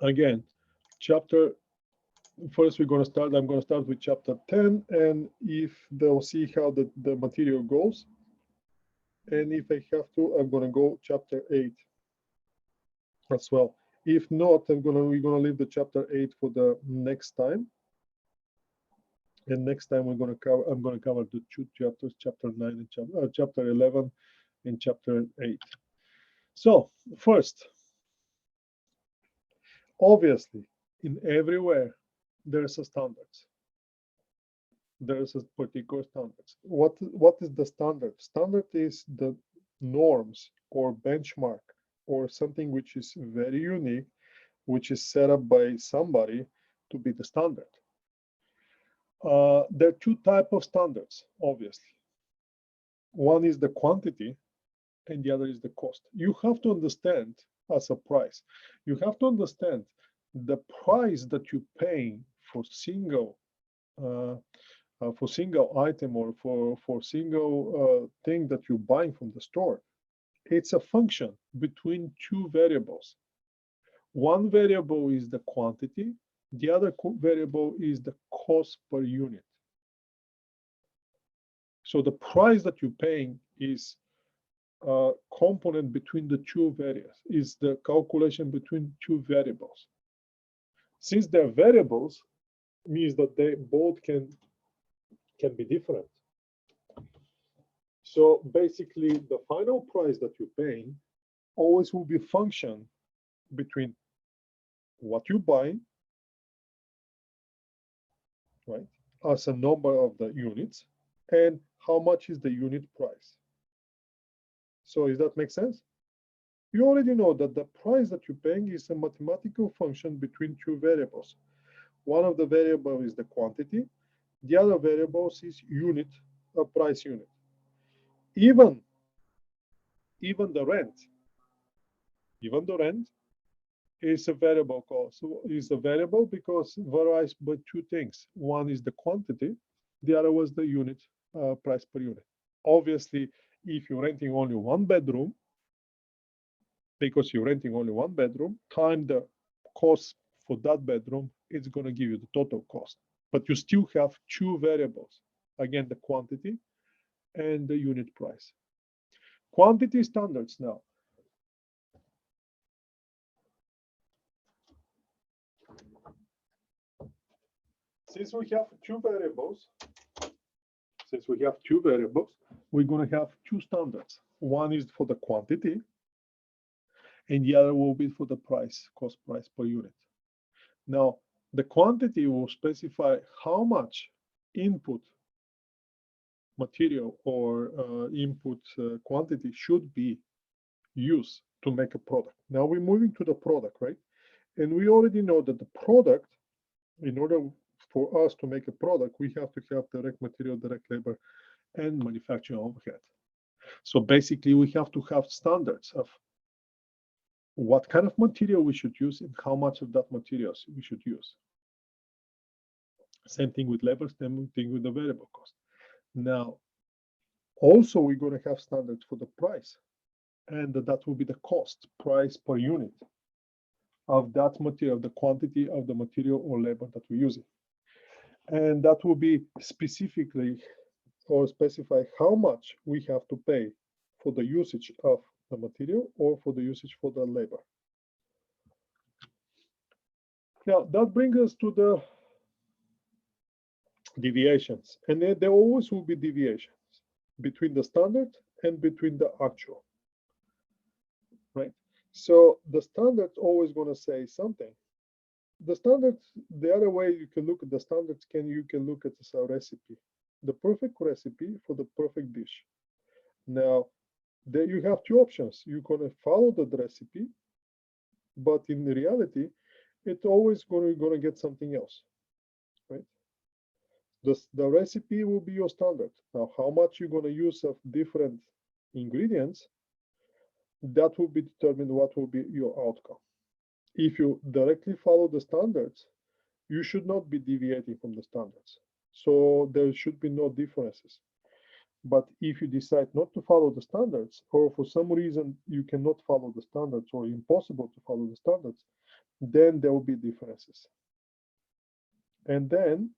Again, first I'm going to start with chapter 10, and if they'll see how the material goes. And if I have to, I'm going to go chapter 8 as well. If not, we're going to leave the chapter 8 for the next time. And next time I'm going to cover the two chapters, chapter 9 and chapter 11 and chapter 8. So first, obviously, in everywhere there's a standards. There's a particular standards. What is the standard? Standard is the norms or benchmark or something which is very unique, which is set up by somebody to be the standard. There are two types of standards, obviously. One is the quantity and the other is the cost. You have to understand as a price. You have to understand the price that you pay for single item or for single thing that you're buying from the store. It's a function between two variables. One variable is the quantity, the other variable is the cost per unit. So the price that you're paying is a component between the two variables, is the calculation between two variables. Since they're variables, means that they both can be different. So basically, the final price that you're paying always will be a function between what you buy, right, as a number of the units, and how much is the unit price. So does that make sense? You already know that the price that you're paying is a mathematical function between two variables. One of the variables is the quantity, the other variables is unit, a price unit. Even the rent is a variable cost. So is a variable because it varies by two things. One is the quantity, the other was the unit, price per unit. Obviously, if you're renting only one bedroom, because you're renting only one bedroom, time the cost for that bedroom, it's going to give you the total cost. But you still have two variables. Again, the quantity and the unit price. Quantity standards now. Since we have two variables, we're going to have two standards. One is for the quantity, and the other will be for the price, cost price per unit. Now, the quantity will specify how much input material or input quantity should be used to make a product. Now we're moving to the product, right? And we already know that the product, in order for us to make a product, we have to have direct material, direct labor, and manufacturing overhead. So basically, we have to have standards of what kind of material we should use and how much of that materials we should use. Same thing with labor, same thing with the variable cost. Now, also we're going to have standards for the price, and that will be the cost, price per unit of that material, the quantity of the material or labor that we're using. And that will be specifically or specify how much we have to pay for the usage of the material or for the usage for the labor. Now, that brings us to the deviations. And there always will be deviations between the standard and between the actual, right? So the standard's always going to say something. The standards, the other way you can look at the standards, you can look at this recipe, the perfect recipe for the perfect dish. Now, there you have two options. You're going to follow the recipe, but in reality, it's always going to get something else, right? The recipe will be your standard. Now, how much you're going to use of different ingredients, that will be determined what will be your outcome. If you directly follow the standards, you should not be deviating from the standards. So there should be no differences. But if you decide not to follow the standards, or for some reason you cannot follow the standards or impossible to follow the standards, then there will be differences. And then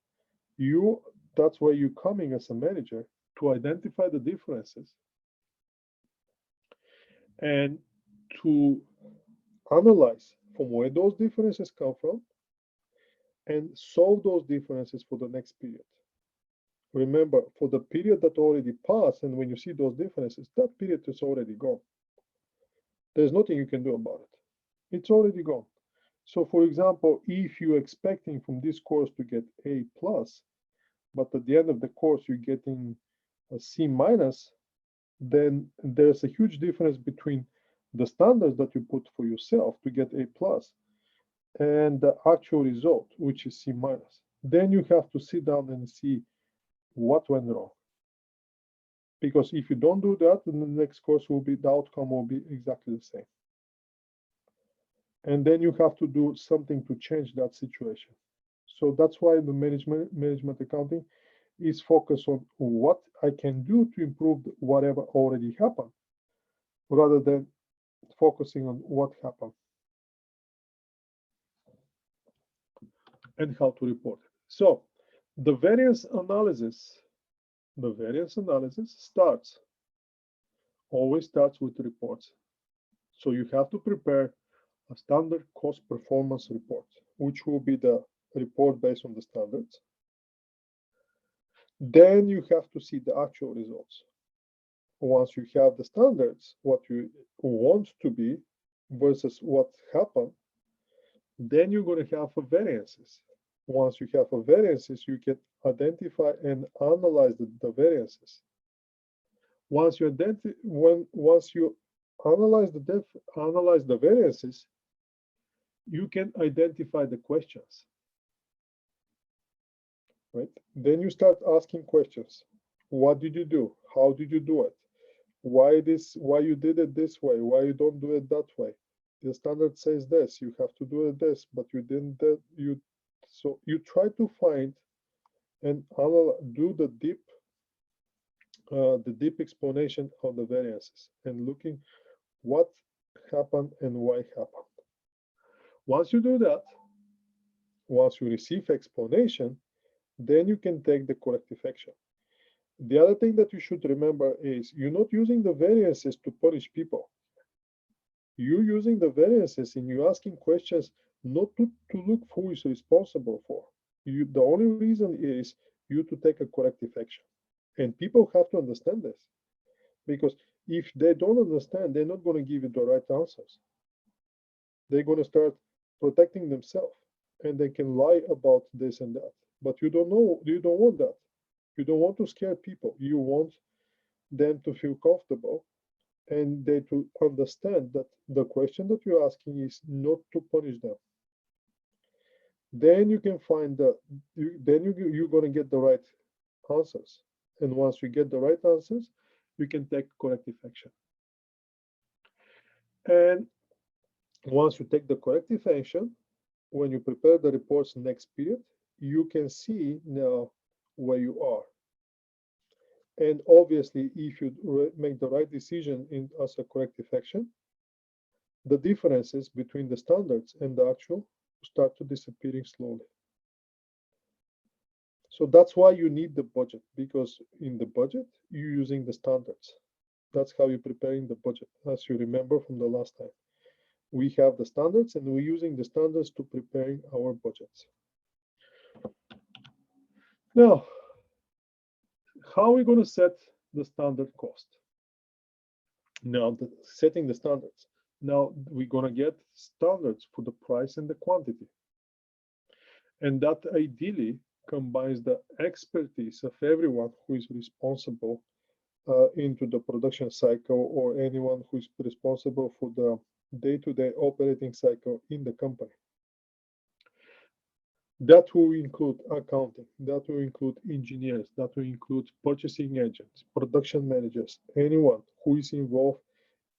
that's where you're coming as a manager to identify the differences and to analyze from where those differences come from and solve those differences for the next period. Remember, for the period that already passed, and when you see those differences, that period is already gone. There's nothing you can do about it. It's already gone. So for example, if you're expecting from this course to get A+, but at the end of the course you're getting a C-, then there's a huge difference between the standards that you put for yourself to get A+ and the actual result, which is C-. Then you have to sit down and see what went wrong. Because if you don't do that, then the next course will be, the outcome will be exactly the same. And then you have to do something to change that situation. So that's why the management accounting is focused on what I can do to improve whatever already happened, rather than focusing on what happened and how to report it. So the variance analysis always starts with reports. So you have to prepare a standard cost performance report, which will be the report based on the standards. Then you have to see the actual results. Once you have the standards, what you want to be versus what happened, then you're going to have variances. Once you have variances, you can identify and analyze the variances. Once you analyze the variances, you can identify the questions. Right? Then you start asking questions. What did you do? How did you do it? Why you did it this way? Why you don't do it that way? The standard says this, you have to do it this, but you didn't so you try to find and do the deep explanation of the variances and looking what happened and why happened. Once you do that, once you receive explanation, then you can take the corrective action. The other thing that you should remember is you're not using the variances to punish people. You're using the variances and you're asking questions not to look who is responsible for. The only reason is you to take a corrective action. And people have to understand this. Because if they don't understand, they're not going to give you the right answers. They're going to start protecting themselves. And they can lie about this and that. But you don't want that. You don't want to scare people. You want them to feel comfortable and they to understand that the question that you're asking is not to punish them. Then you can find you're going to get the right answers. And once you get the right answers, you can take corrective action. And once you take the corrective action, when you prepare the reports next period, you can see now where you are. And obviously, if you make the right decision as a corrective action, the differences between the standards and the actual start to disappearing slowly. So that's why you need the budget, because in the budget, you're using the standards. That's how you're preparing the budget, as you remember from the last time. We have the standards and we're using the standards to preparing our budgets. Now, how are we going to set the standard cost? Now, setting the standards. Now, we're going to get standards for the price and the quantity. And that ideally combines the expertise of everyone who is responsible into the production cycle, or anyone who is responsible for the day-to-day operating cycle in the company. That will include accounting, that will include engineers, that will include purchasing agents, production managers, anyone who is involved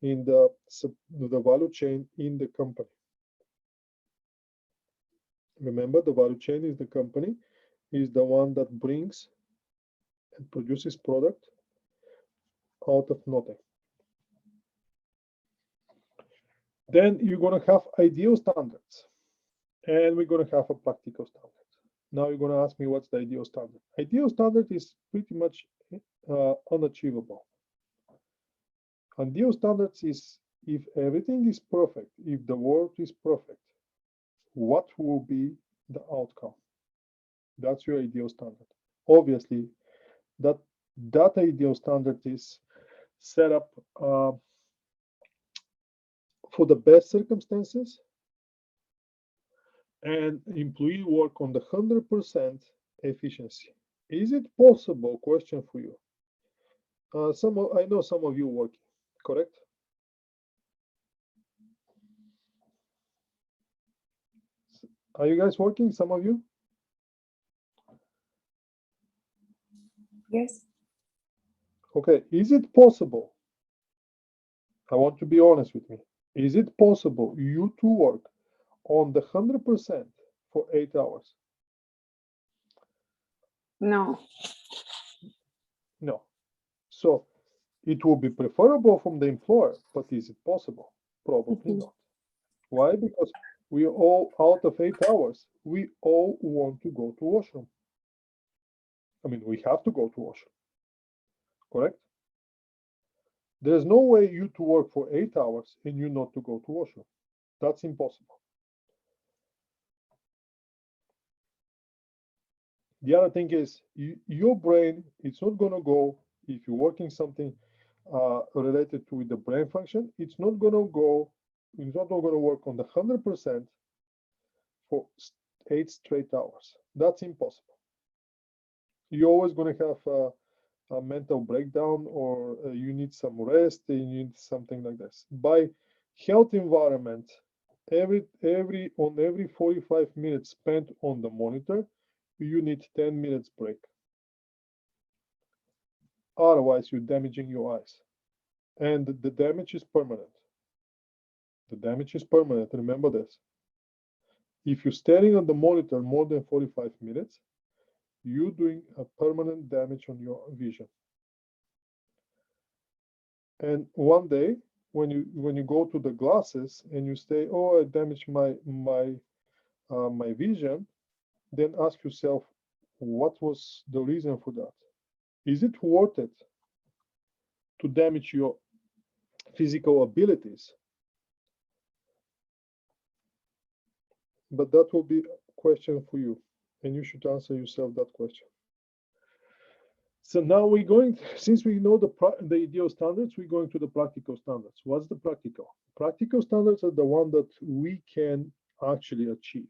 in the value chain in the company. Remember, the value chain is the one that brings and produces product, out of nothing. Then you're going to have ideal standards, and we're going to have a practical standard. Now you're going to ask me what's the ideal standard. Ideal standard is pretty much unachievable. Ideal standards is if everything is perfect, if the world is perfect, what will be the outcome? That's your ideal standard. Obviously, that ideal standard is set up for the best circumstances, and employee work on the 100% efficiency. Is it possible? Question for you. I know some of you working, correct? Are you guys working? Some of you? Yes. Okay. Is it possible? I want to be honest with me. Is it possible you to work on the 100% for 8 hours? No. No. So it will be preferable from the employer, but is it possible? Probably not. Why? Because we all, out of 8 hours, we all want to go to washroom. I mean, we have to go to washroom, correct? There's no way you to work for 8 hours and you not to go to washroom. That's impossible. The other thing is your brain, it's not going to go, if you're working something related to the brain function, it's not going to work on the 100% for 8 straight hours. That's impossible. You're always going to have a mental breakdown, or you need some rest, and you need something like this. By health environment, every 45 minutes spent on the monitor, you need 10 minutes break. Otherwise, you're damaging your eyes. And the damage is permanent. The damage is permanent. Remember this. If you're staring at the monitor more than 45 minutes, you're doing a permanent damage on your vision. And one day, when you go to the glasses and you say, "Oh, I damaged my vision," then ask yourself, what was the reason for that? Is it worth it to damage your physical abilities? But that will be a question for you, and you should answer yourself that question. So now we're going, since we know the ideal standards, we're going to the practical standards. What's the practical? Practical standards are the one that we can actually achieve,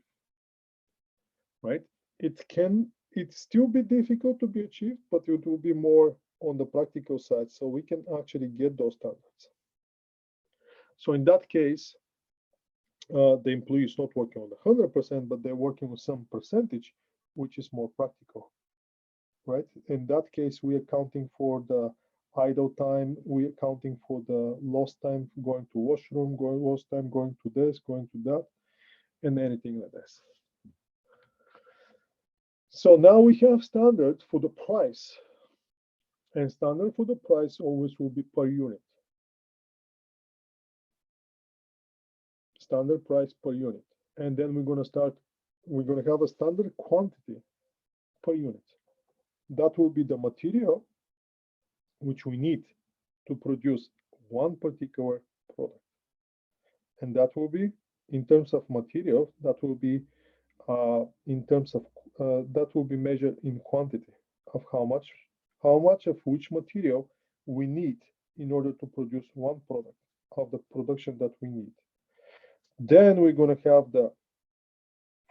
right? It still be difficult to be achieved, but it will be more on the practical side, so we can actually get those standards. So in that case, the employee is not working on the 100%, but they're working with some percentage, which is more practical, right? In that case, we're accounting for the idle time, we're accounting for the lost time going to washroom, lost time going to this, going to that, and anything like this. So now we have standard for the price, and standard for the price always will be per unit. Standard price per unit. And then we're going to have a standard quantity per unit. That will be the material which we need to produce one particular product. And that will be, in terms of material, that will be that will be measured in quantity of how much of which material we need in order to produce one product of the production that we need. Then we're going to have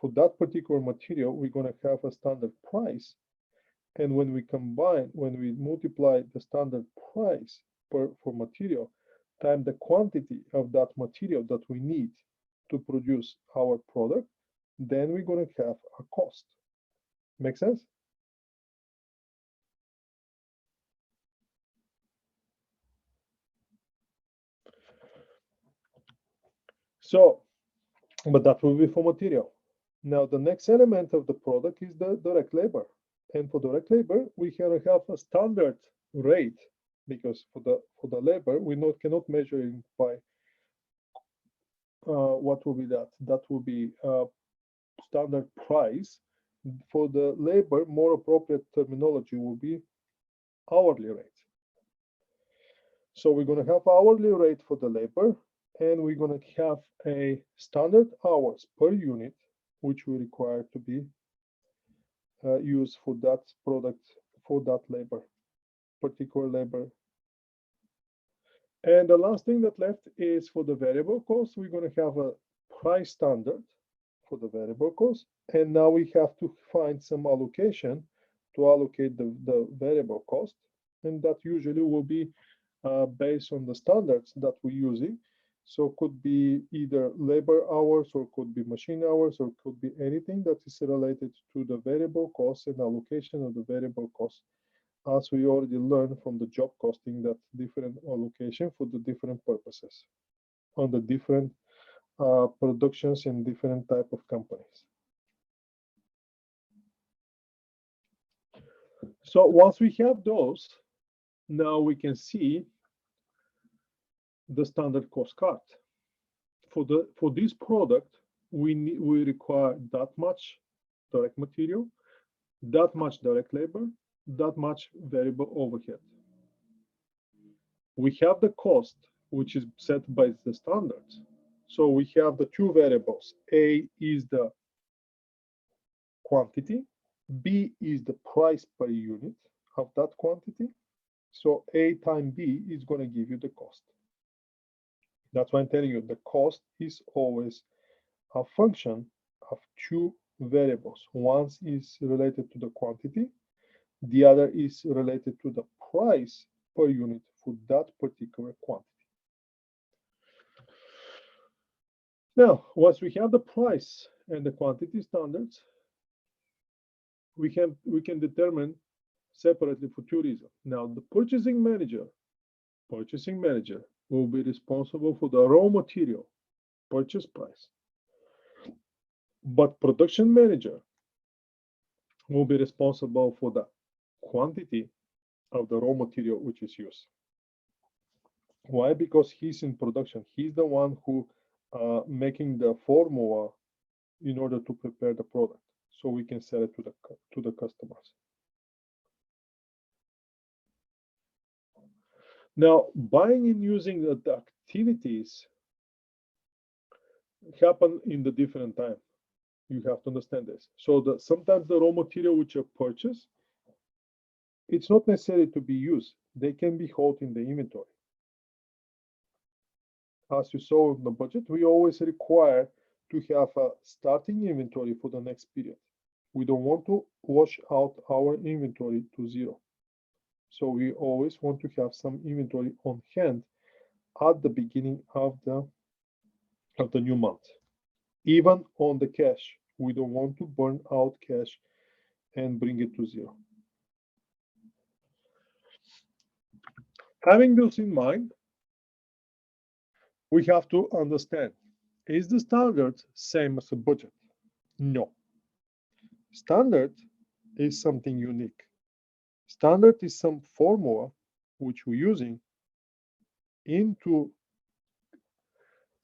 for that particular material, we're going to have a standard price. And when we multiply the standard price for material times the quantity of that material that we need to produce our product, then we're going to have a cost. Make sense? So, but that will be for material. Now, the next element of the product is the direct labor. And for direct labor, we can have a standard rate because for the labor we cannot measure it by what will be that? That will be standard price. For the labor, more appropriate terminology will be hourly rate. So we're going to have hourly rate for the labor, and we're going to have a standard hours per unit, which we require to be used for that product, for that labor, particular labor. And the last thing that left is for the variable cost. We're going to have a price standard for the variable cost. And now we have to find some allocation to allocate the variable cost. And that usually will be based on the standards that we're using. So could be either labor hours, or could be machine hours, or could be anything that is related to the variable cost and allocation of the variable cost. As we already learned from the job costing, that different allocation for the different purposes on the different productions in different type of companies. So once we have those, now we can see the standard cost card. For this product, we require that much direct material, that much direct labor, that much variable overhead. We have the cost, which is set by the standards. So we have the two variables. A is the quantity, B is the price per unit of that quantity. So A times B is going to give you the cost. That's why I'm telling you the cost is always a function of two variables. One is related to the quantity, the other is related to the price per unit for that particular quantity. Now, once we have the price and the quantity standards, we can determine separately for two reasons. Now, the purchasing manager will be responsible for the raw material purchase price, but production manager will be responsible for the quantity of the raw material which is used. Why? Because he's in production. He's the one who making the formula in order to prepare the product, so we can sell it to the customers. Now, buying and using the activities happen in the different time. You have to understand this. So sometimes the raw material which are purchased, it's not necessary to be used. They can be held in the inventory. As you saw in the budget, we always require to have a starting inventory for the next period. We don't want to wash out our inventory to zero. So we always want to have some inventory on hand at the beginning of the new month. Even on the cash, we don't want to burn out cash and bring it to zero. Having this in mind, we have to understand, is the standard same as a budget? No. Standard is something unique. Standard is some formula which we're using into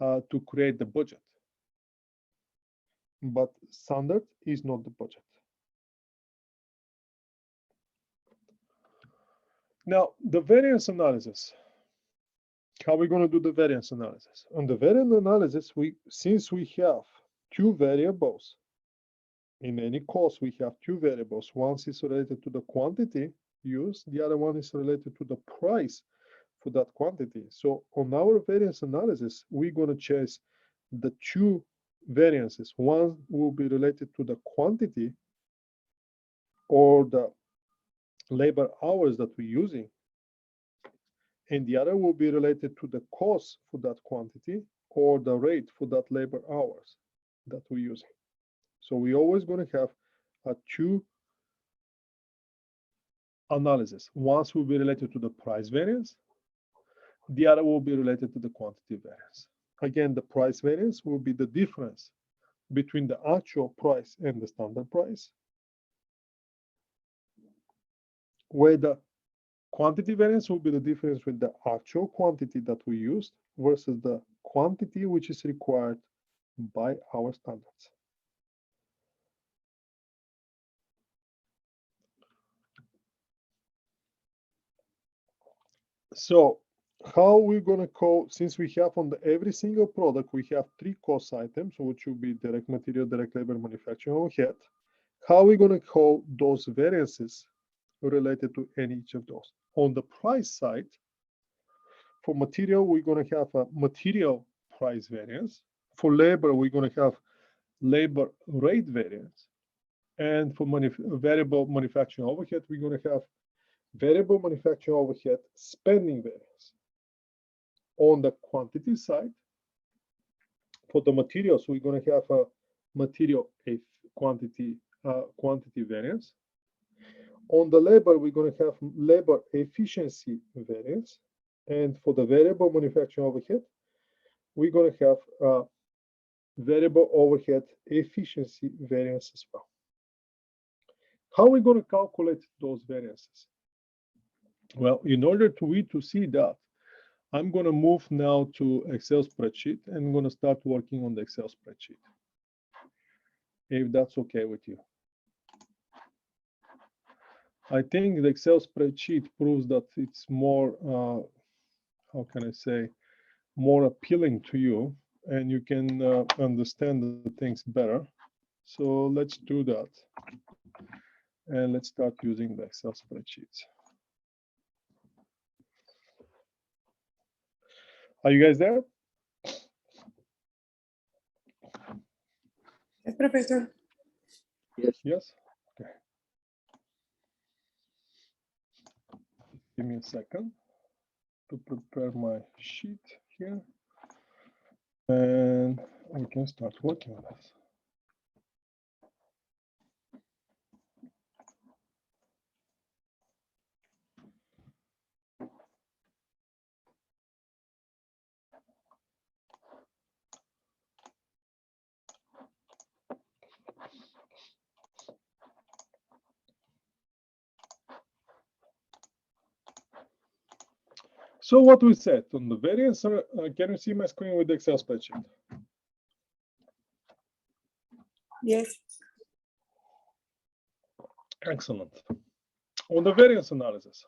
to create the budget. But standard is not the budget. Now, the variance analysis. How are we going to do the variance analysis? On the variance analysis, since we have two variables, in any cost, we have two variables. One is related to the quantity used, the other one is related to the price for that quantity. So on our variance analysis, we're going to chase the two variances. One will be related to the quantity or the labor hours that we're using, and the other will be related to the cost for that quantity or the rate for that labor hours that we're using. So we're always going to have a two analysis. One will be related to the price variance, the other will be related to the quantity variance. Again, the price variance will be the difference between the actual price and the standard price, where the Quantity variance will be the difference with the actual quantity that we used versus the quantity which is required by our standards. So how we're going to call, since we have on every single product, we have 3 cost items, which will be direct material, direct labor, manufacturing overhead. How are we going to call those variances related to any each of those? On the price side, for material, we're going to have a material price variance. For labor, we're going to have labor rate variance. And for variable manufacturing overhead, we're going to have variable manufacturing overhead spending variance. On the quantity side, for the materials, we're going to have a material quantity variance. On the labor, we're going to have labor efficiency variance. And for the variable manufacturing overhead, we're going to have variable overhead efficiency variance as well. How are we going to calculate those variances? Well, in order to see that, I'm going to move now to Excel spreadsheet and I'm going to start working on the Excel spreadsheet, if that's okay with you. I think the Excel spreadsheet proves that it's more, how can I say, more appealing to you and you can understand the things better. So let's do that. And let's start using the Excel spreadsheets. Are you guys there? Yes, Professor. Yes. Yes? Okay. Give me a second to prepare my sheet here. And we can start working on this. So what we said on the variance, can you see my screen with the Excel spreadsheet? Yes. Excellent. On the variance analysis,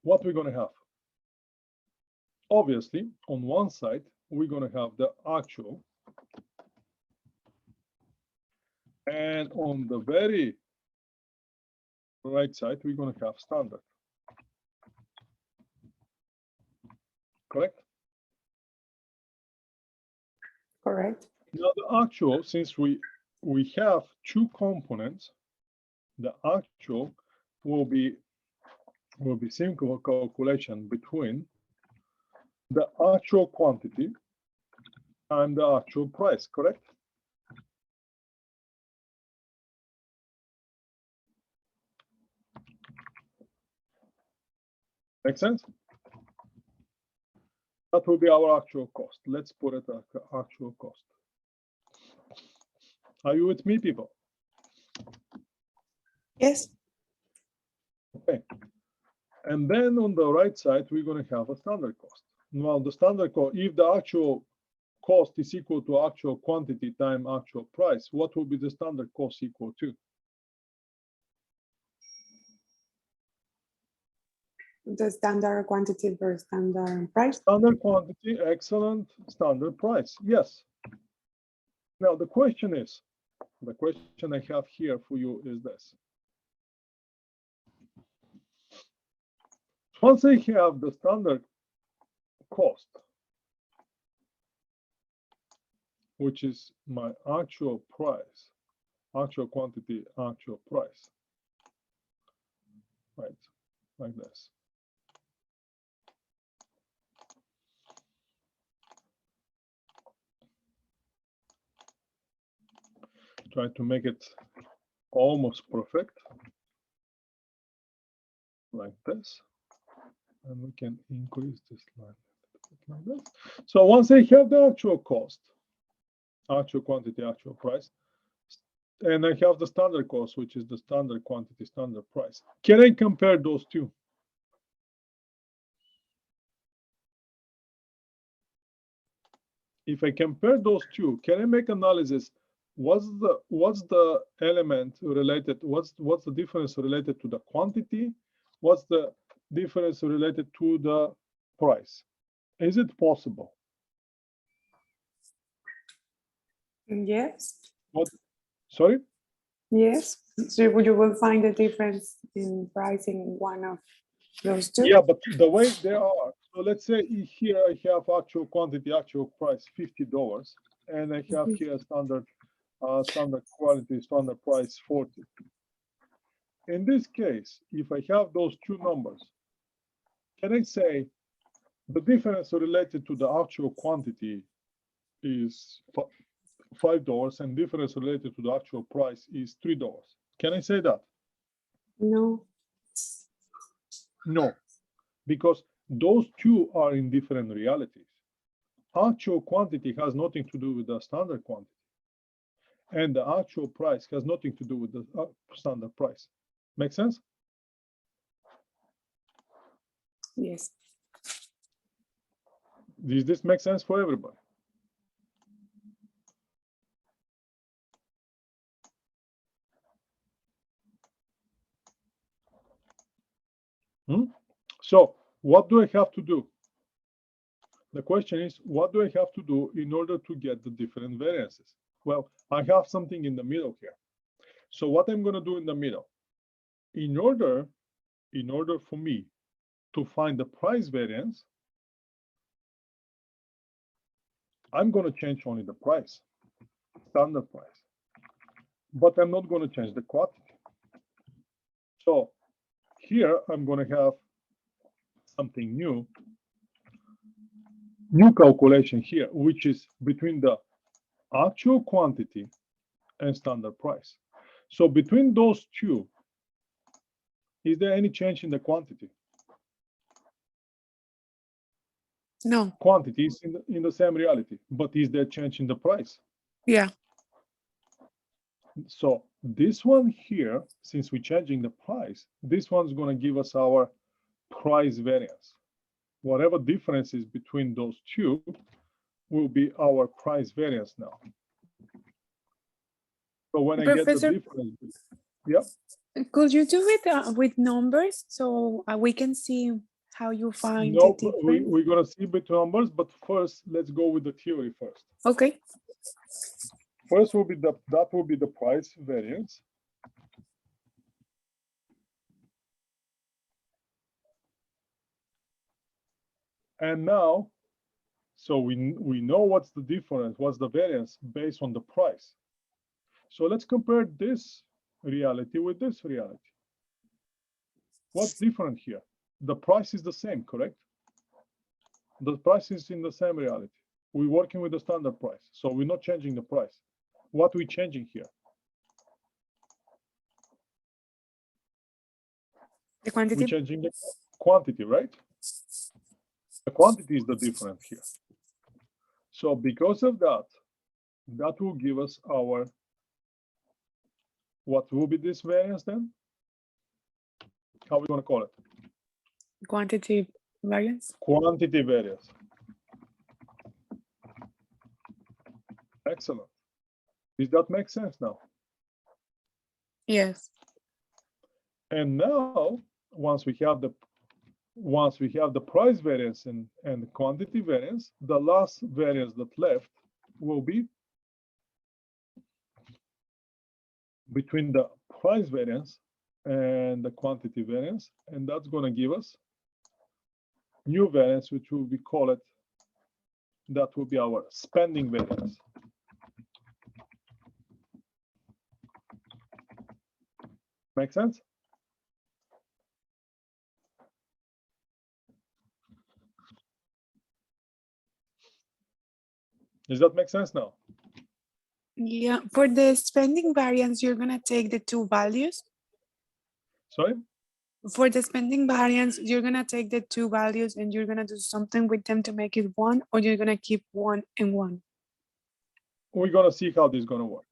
what we're going to have? Obviously, on one side, we're going to have the actual. And on the very right side, we're going to have standard. Correct? Correct. Now the actual, since we have 2 components, the actual will be simple calculation between the actual quantity and the actual price, correct? Make sense? That will be our actual cost. Let's put it as actual cost. Are you with me, people? Yes. Okay. And then on the right side, we're going to have a standard cost. Now, the standard cost, if the actual cost is equal to actual quantity times actual price, what will be the standard cost equal to? The standard quantity per standard price. Standard quantity, excellent. Standard price, yes. Now, the question I have here for you is this. Once I have the standard cost, which is my actual price, actual quantity, actual price, right, like this. Try to make it almost perfect, like this. And we can increase this line like this. So once I have the actual cost, actual quantity, actual price, And I have the standard cost, which is the standard quantity, standard price. Can I compare those two? If I compare those two, can I make analysis? What's the element related? What's the difference related to the quantity? What's the difference related to the price? Is it possible? Yes. What? Sorry? Yes. So you will find a difference in pricing one of those two. Yeah, but the way they are. So let's say here I have actual quantity, actual price, $50, and I have here standard quality, standard price, 40. In this case, if I have those two numbers, can I say the difference related to the actual quantity is $5 and difference related to the actual price is $3? Can I say that? No. No, because those two are in different realities. Actual quantity has nothing to do with the standard quantity, and the actual price has nothing to do with the standard price. Make sense? Yes. Does this make sense for everybody? So what do I have to do? The question is, what do I have to do in order to get the different variances? Well, I have something in the middle here. So what I'm going to do in the middle, in order for me to find the price variance, I'm going to change only the price, standard price, but I'm not going to change the quantity. So here I'm going to have something new calculation here, which is between the actual quantity and standard price. So between those two, is there any change in the quantity? No. Quantity is in the same reality, but is there change in the price? Yeah. So this one here, since we're changing the price, this one's going to give us our price variance. Whatever difference is between those two will be our price variance now. So when Professor, I get the difference, yeah. Could you do it with numbers so we can see how you find No, the difference? we're going to see with numbers, but first let's go with the theory first. Okay. First will be that will be the price variance. And now, so we know what's the difference, what's the variance based on the price. So let's compare this reality with this reality. What's different here? The price is the same, correct? The price is in the same reality. We're working with the standard price, so we're not changing the price. What are we changing here? The quantity? We're changing the quantity, right? The quantity is the difference here. So because of that, that will give us our, what will be this variance then? How are we going to call it? Quantity variance? Quantity variance. Excellent. Does that make sense now? Yes. And now, once we have the price variance and the quantity variance, the last variance that left will be between the price variance and the quantity variance, and that's going to give us new variance, which will be called, that will be our spending variance. Make sense? Does that make sense now? Yeah. For the spending variance, you're going to take the two values. Sorry? For the spending variance, you're going to take the two values and you're going to do something with them to make it one, or you're going to keep one and one? We're going to see how this is going to work.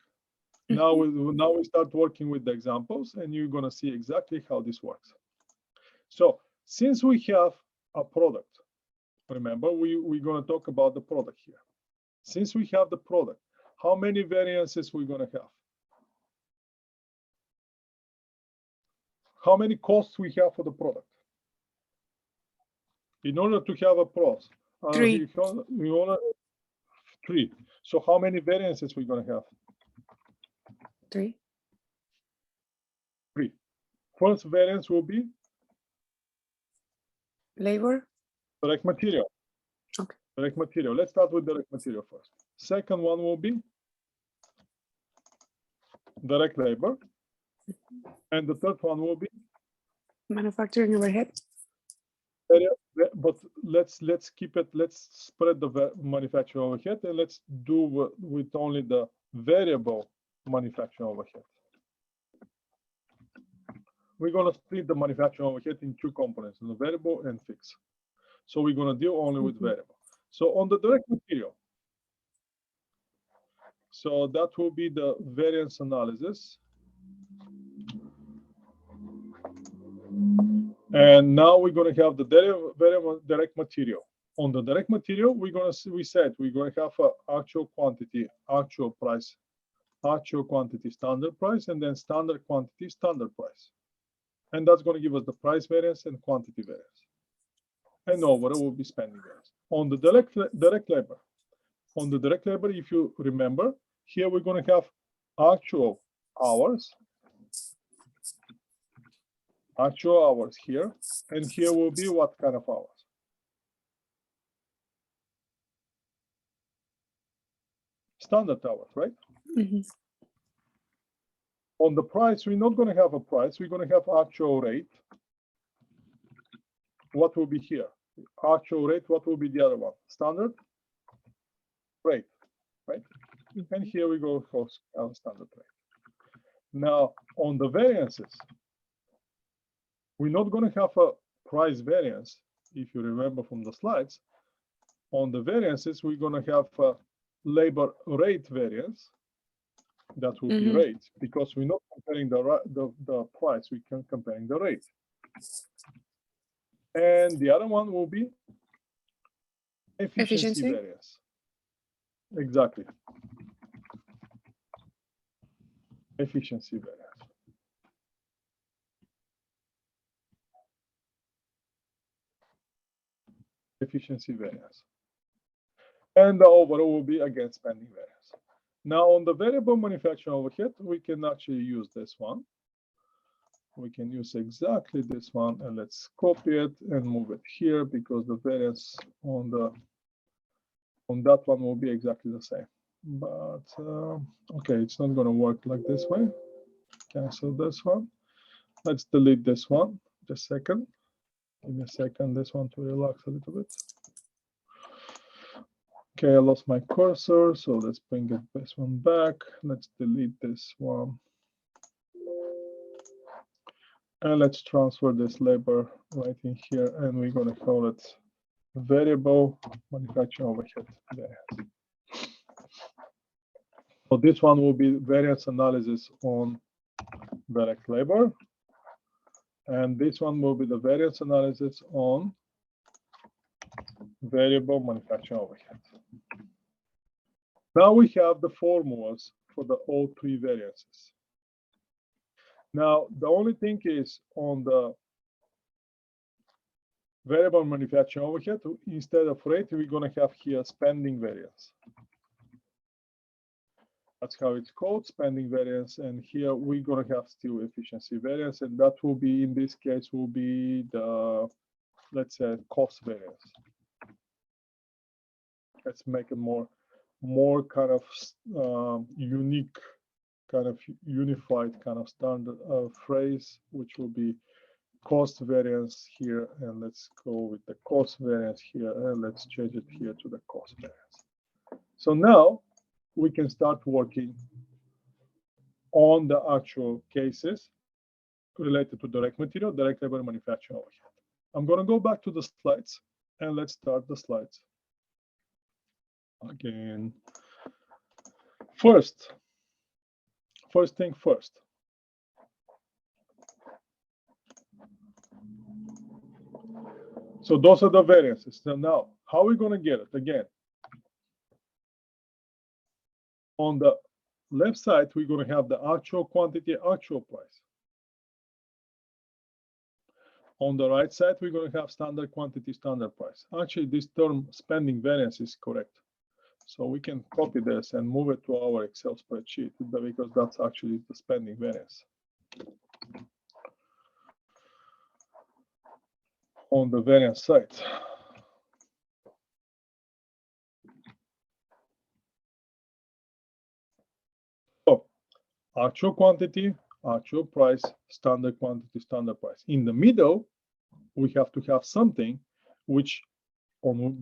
Now we start working with the examples, and you're going to see exactly how this works. So since we have a product, remember, we're going to talk about the product here. Since we have the product, how many variances we're going to have? How many costs we have for the product? In order to have a pros, 3. we want 3. So how many variances we're going to have? 3. 3. First variance will be Labor. direct material. Okay. Direct material. Let's start with direct material first. Second one will be direct labor. And the third one will be Manufacturing overhead. but let's keep it, let's spread the manufacturing overhead, and let's do with only the variable manufacturing overhead. We're going to split the manufacturing overhead in 2 components, the variable and fixed. So we're going to deal only with variable. So on the direct material, so that will be the variance analysis. And now we're going to have the variable direct material. On the direct material, we're going to see, we said we're going to have actual quantity, actual price, actual quantity, standard price, and then standard quantity, standard price. And that's going to give us the price variance and quantity variance. And overall will be spending variance. On the direct labor, if you remember, here we're going to have actual hours here, and here will be what kind of hours? Standard hours, right? Mm-hmm. On the price, we're not going to have a price, we're going to have actual rate. What will be here? Actual rate, what will be the other one? Standard rate, right? And here we go for standard rate. Now, on the variances, we're not going to have a price variance, if you remember from the slides. On the variances, we're going to have a labor rate variance. That will be rate, because we're not comparing the price, we can comparing the rate. And the other one will be efficiency variance. Exactly. Efficiency variance. Efficiency variance. And the overall will be again spending variance. Now on the variable manufacturing overhead, we can actually use this one. We can use exactly this one, and let's copy it and move it here, because the variance on that one will be exactly the same. But okay, it's not going to work like this way. Cancel this one. Let's delete this one. Just a second. Give me a second. This one to relax a little bit. Okay, I lost my cursor, so let's bring this one back. Let's delete this one. And let's transfer this labor right in here, and we're going to call it variable manufacturing overhead variance. So this one will be variance analysis on direct labor, and this one will be the variance analysis on variable manufacturing overhead. Now we have the formulas for all 3 variances. Now, the only thing is on the variable manufacturing overhead, instead of rate, we're going to have here spending variance. That's how it's called, spending variance. And here we're going to have still efficiency variance. And that will be, in this case, will be the, let's say, cost variance. Let's make it more kind of unique, kind of unified kind of standard phrase, which will be cost variance here. And let's go with the cost variance here, and let's change it here to the cost variance. So now we can start working on the actual cases related to direct material, direct labor, manufacturing overhead. I'm going to go back to the slides, and let's start the slides again. First, first thing first. So those are the variances. So now, how are we going to get it? Again, on the left side, we're going to have the actual quantity, actual price. On the right side, we're going to have standard quantity, standard price. Actually, this term spending variance is correct. So we can copy this and move it to our Excel spreadsheet because that's actually the spending variance. On the variance side. So actual quantity, actual price, standard quantity, standard price. In the middle, we have to have something which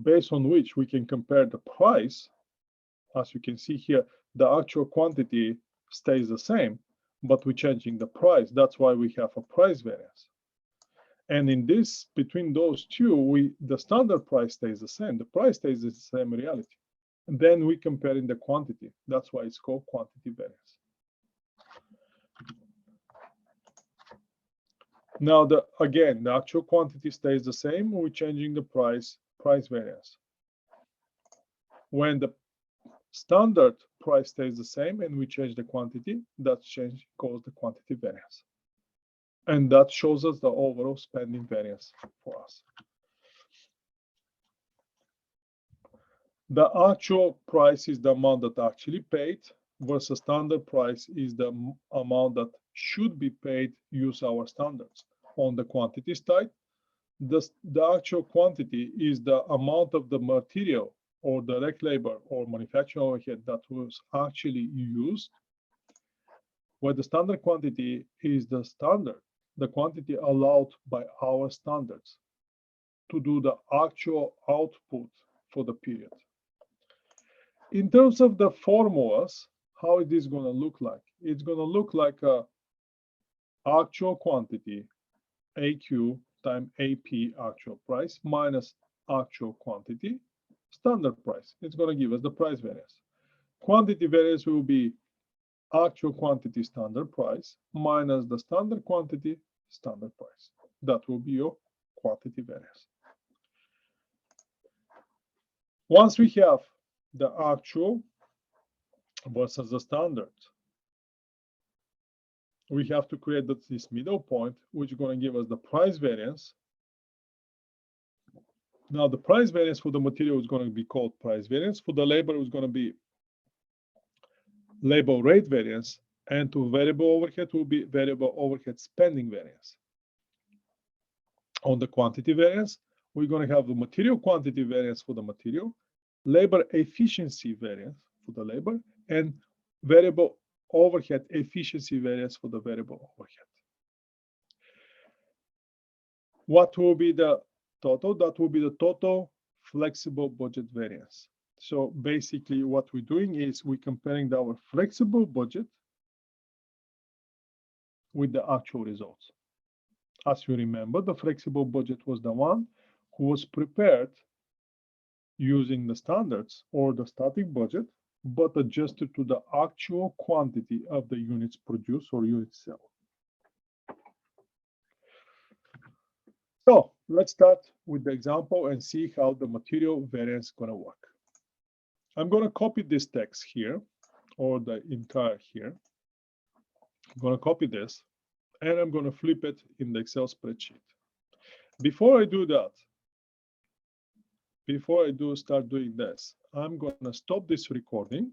based on which we can compare the price. As you can see here, the actual quantity stays the same, but we're changing the price. That's why we have a price variance. And in this, between those two, the standard price stays the same. The price stays the same in reality. And then we compare in the quantity. That's why it's called quantity variance. Now, again, the actual quantity stays the same. We're changing the price variance. When the standard price stays the same and we change the quantity, that change calls the quantity variance. And that shows us the overall spending variance for us. The actual price is the amount that actually paid versus standard price is the amount that should be paid use our standards. On the quantity side, the actual quantity is the amount of the material or direct labor or manufacturing overhead that was actually used, where the standard quantity is the standard, the quantity allowed by our standards to do the actual output for the period. In terms of the formulas, how it is going to look like? It's going to look like a actual quantity, AQ times AP actual price minus actual quantity, standard price. It's going to give us the price variance. Quantity variance will be actual quantity standard price minus the standard quantity standard price. That will be your quantity variance. Once we have the actual versus the standard, we have to create this middle point, which is going to give us the price variance. Now, the price variance for the material is going to be called price variance. For the labor, is going to be labor rate variance. And to variable overhead will be variable overhead spending variance. On the quantity variance, we're going to have the material quantity variance for the material, labor efficiency variance for the labor, and variable overhead efficiency variance for the variable overhead. What will be the total? That will be the total flexible budget variance. So basically what we're doing is we're comparing our flexible budget with the actual results. As you remember, the flexible budget was the one who was prepared using the standards or the static budget, but adjusted to the actual quantity of the units produced or units sold. So let's start with the example and see how the material variance is going to work. I'm going to copy this text here, or the entire here. I'm going to copy this, and I'm going to flip it in the Excel spreadsheet. Before I do that, before I start doing this, I'm going to stop this recording